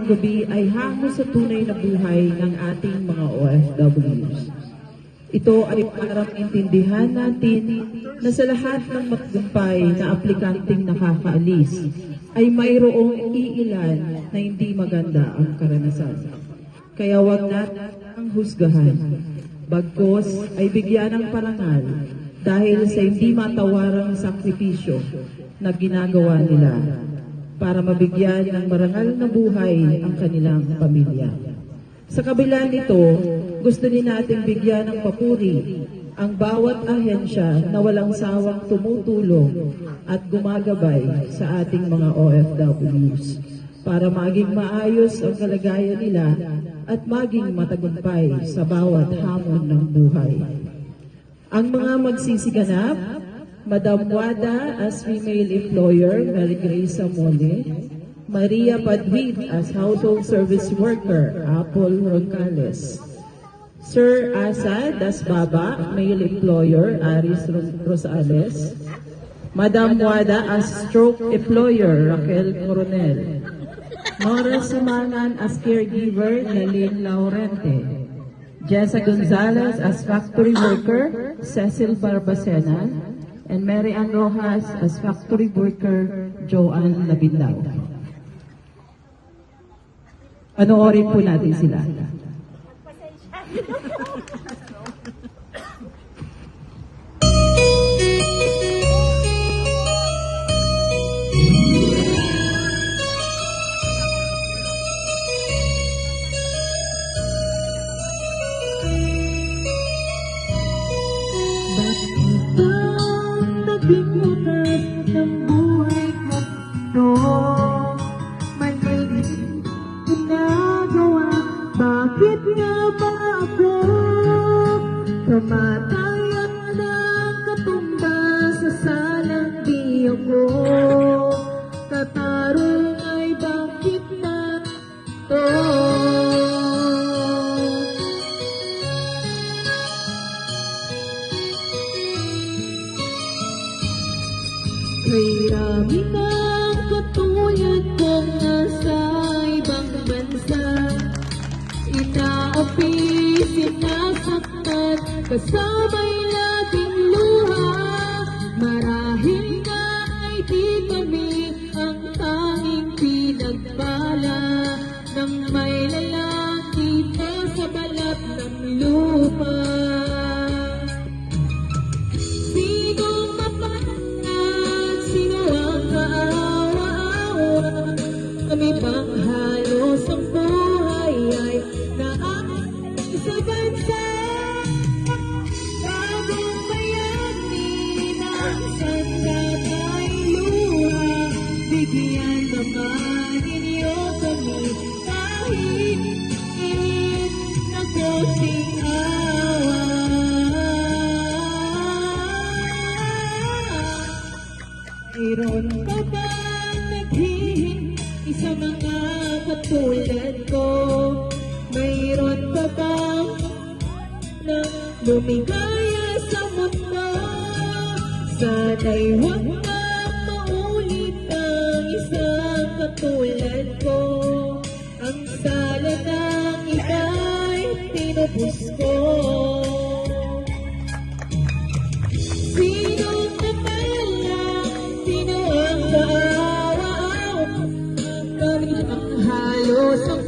gabi ay hango sa tunay na buhay ng ating mga OFWs. Ito ay para intindihan natin na sa lahat ng matagumpay na aplikanteng nakakaalis ay mayroong iilan na hindi maganda ang karanasan. Kaya wag natin ang husgahan. Bagkos ay bigyan ng parangal dahil sa hindi matawarang sakripisyo na ginagawa nila para mabigyan ng marangal na buhay ang kanilang pamilya. Sa kabila nito, gusto din natin bigyan ng papuri ang bawat ahensya na walang sawang tumutulong at gumagabay sa ating mga OFWs para maging maayos ang kalagayan nila at maging matagumpay sa bawat hamon ng buhay. Ang mga magsisiganap, Madam Wada as female employer, Mary Grace Amole, Maria Padwid as household service worker, Apple Roncales, Sir Asad as Baba, male employer, Aris Rosales, Madam Wada as stroke employer, Raquel Coronel, Nora Sumangan as caregiver, Lalene Laurente, Jessa Gonzalez as factory worker, Cecil Barbacena, and Mary Ann Rojas as factory worker, Joanne Labindao. Panoorin po natin sila. Bimutas ng buhay ko noon, mali ginagawa. Bakit nga ba ako kamatayan ng katumba sa salang di ako? Katarong ay bakit na to? May rami ng katulad kong nasa ibang bansa, inaapi, sinasaktan, kasamay laging luha. Marahil nga ay di kami ang tanging pinagpala ng may lalaki pa sa balat ng lupa. Kami bang halos ang buhay ay naaayon sa bansa? Bagong bayani ng sandat ay luha. Bigyan naman ninyo kami kahit ng konting awa. Mayroon ka ba sa mga katulad ko? Mayroon pa bang nang lumigaya sa mundo? Sana'y huwag na maulit ang isang katulad ko. Ang sala ng iba'y tinubos ko. Sino naman lang, sino ang halos ang